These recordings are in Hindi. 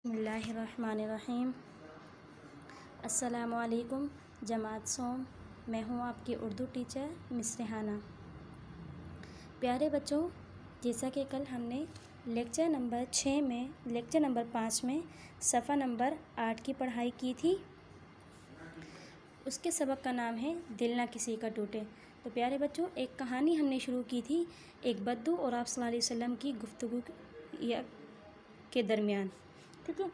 बिस्मिल्लाहिर्रहमानिर्रहीम। अस्सलामुअलैकुम जमात सोम। मैं हूँ आपकी उर्दू टीचर मिस रेहाना। प्यारे बच्चों, जैसा कि कल हमने लेक्चर नंबर 5 में सफ़ा नंबर 8 की पढ़ाई की थी। उसके सबक का नाम है दिल ना किसी का टूटे। तो प्यारे बच्चों, एक कहानी हमने शुरू की थी एक बद्दू और आप सल्लल्लाहु अलैहि वसल्लम की गुफ्तगू के दरमियान। ठीक है,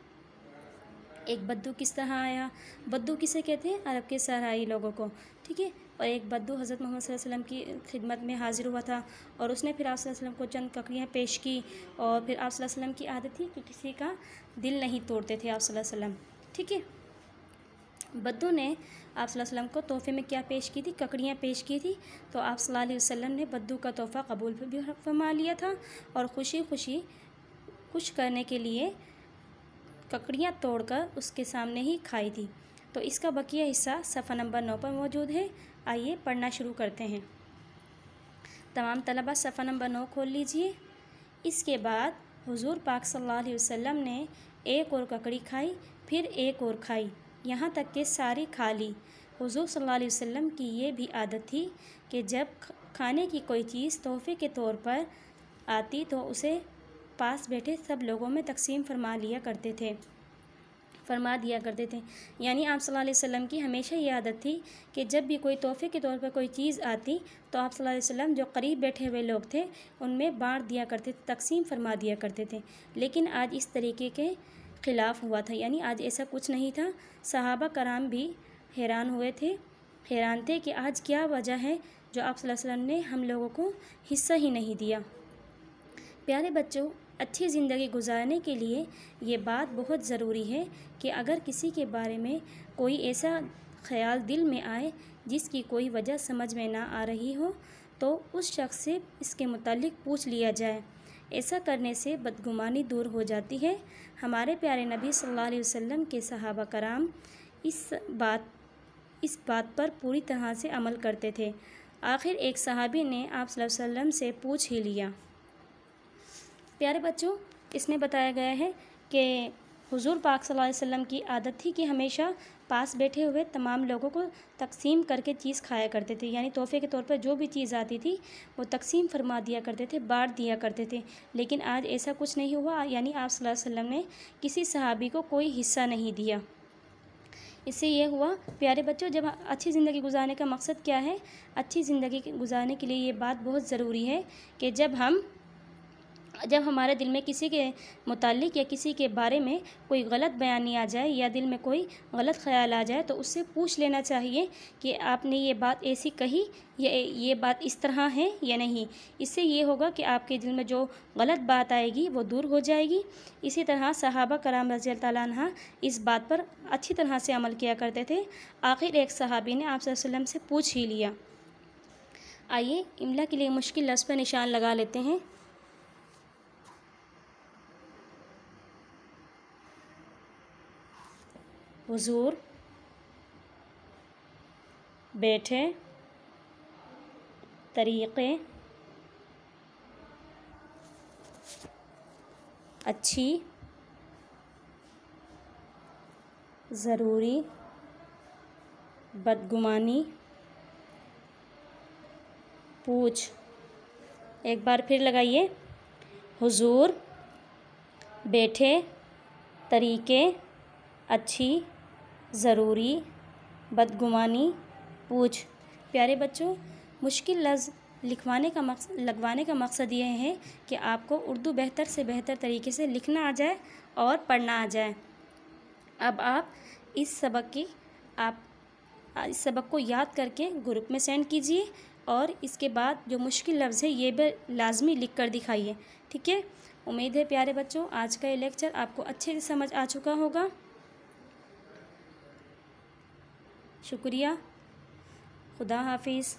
एक बद्दू किस तरह आया। बद्दू किसे कहते हैं? अरब के सहराई लोगों को। ठीक है, और एक बद्दू हज़रत मोहम्मद सल्लल्लाहु अलैहि वसल्लम की खिदमत में हाजिर हुआ था और उसने फिर आप सल्लल्लाहु अलैहि वसल्लम को चंद ककड़ियाँ पेश की। और फिर आप सल्लल्लाहु अलैहि वसल्लम की आदत थी कि किसी का दिल नहीं तोड़ते थे आप सल्लल्लाहु अलैहि वसल्लम। ठीक है, बद्दू ने आप सल्लल्लाहु अलैहि वसल्लम को तोहफे में क्या पेश की थी? ककड़ियाँ पेश की थी। तो आप सल्लल्लाहु अलैहि वसल्लम ने बद्दू का तोहफ़ा कबूल भी फरमा लिया था और खुशी खुशी खुश करने के लिए ककड़ियाँ तोड़कर उसके सामने ही खाई थी। तो इसका बकिया हिस्सा सफ़ा नंबर 9 पर मौजूद है। आइए पढ़ना शुरू करते हैं। तमाम तलबा सफ़ा नंबर 9 खोल लीजिए। इसके बाद हुज़ूर पाक सल्लल्लाहु अलैहि वसल्लम ने एक और ककड़ी खाई, फिर एक और खाई, यहाँ तक कि सारी खा ली। हुज़ूर सल्लल्लाहु अलैहि वसल्लम की ये भी आदत थी कि जब खाने की कोई चीज़ तोहफ़े के तौर पर आती तो उसे पास बैठे सब लोगों में तकसीम फरमा दिया करते थे। यानी आप सल्लल्लाहु अलैहि वसल्लम की हमेशा ये आदत थी कि जब भी कोई तोहफ़े के तौर पर कोई चीज़ आती तो आप सल्लल्लाहु अलैहि वसल्लम जो करीब बैठे हुए लोग थे उनमें बाँट दिया करते थे, तकसीम फरमा दिया करते थे। लेकिन आज इस तरीके के ख़िलाफ़ हुआ था, यानी आज ऐसा कुछ नहीं था। सहाबा कराम भी हैरान थे कि आज क्या वजह है जो आप सल्लल्लाहु अलैहि वसल्लम ने हम लोगों को हिस्सा ही नहीं दिया। प्यारे बच्चों, अच्छी ज़िंदगी गुजारने के लिए ये बात बहुत ज़रूरी है कि अगर किसी के बारे में कोई ऐसा ख़याल दिल में आए जिसकी कोई वजह समझ में ना आ रही हो तो उस शख्स से इसके मुतालिक पूछ लिया जाए। ऐसा करने से बदगुमानी दूर हो जाती है। हमारे प्यारे नबी सल्लल्लाहु अलैहि वसल्लम के सहाबा कराम इस बात पर पूरी तरह से अमल करते थे। आखिर एक सहाबी ने आप सल्लल्लाहु अलैहि वसल्लम से पूछ ही लिया। प्यारे बच्चों, इसमें बताया गया है कि हुज़ूर पाक सल्लल्लाहु अलैहि वसल्लम की आदत थी कि हमेशा पास बैठे हुए तमाम लोगों को तकसीम करके चीज़ खाया करते थे। यानी तोहफ़े के तौर पर जो भी चीज़ आती थी वो तकसीम फरमा दिया करते थे, बाँट दिया करते थे। लेकिन आज ऐसा कुछ नहीं हुआ, यानी आप सल्लल्लाहु अलैहि वसल्लम ने किसी सहाबी को कोई हिस्सा नहीं दिया। इससे ये हुआ प्यारे बच्चों, जब अच्छी ज़िंदगी गुजारने का मकसद क्या है? अच्छी ज़िंदगी गुजारने के लिए ये बात बहुत ज़रूरी है कि जब हमारे दिल में किसी के मुताल्लिक या किसी के बारे में कोई गलत बयानी आ जाए या दिल में कोई गलत ख़याल आ जाए तो उससे पूछ लेना चाहिए कि आपने ये बात ऐसी कही या ये बात इस तरह है या नहीं। इससे ये होगा कि आपके दिल में जो गलत बात आएगी वो दूर हो जाएगी। इसी तरह सहाबा कराम रज़ी अल्लाह तआला अन्हा इस बात पर अच्छी तरह से अमल किया करते थे। आखिर एक सहाबी ने आप सल्लल्लाहु अलैहि वसल्लम से पूछ ही लिया। आइए इमला के लिए मुश्किल लफ्ज़ पर निशान लगा लेते हैं। हुज़ूर, बैठे, तरीक़े, अच्छी, ज़रूरी, बदगुमानी, पूछ। एक बार फिर लगाइए। हुज़ूर, बैठे, तरीक़े, अच्छी, ज़रूरी, बदगुमानी, पूछ। प्यारे बच्चों, मुश्किल लफ्ज़ लगवाने का मकसद ये है कि आपको उर्दू बेहतर से बेहतर तरीके से लिखना आ जाए और पढ़ना आ जाए। अब आप इस सबक को याद करके ग्रुप में सेंड कीजिए और इसके बाद जो मुश्किल लफ्ज़ है ये भी लाजमी लिख कर दिखाइए। ठीक है, उम्मीद है प्यारे बच्चों आज का ये लेक्चर आपको अच्छे से समझ आ चुका होगा। शुक्रिया। खुदा हाफिज़।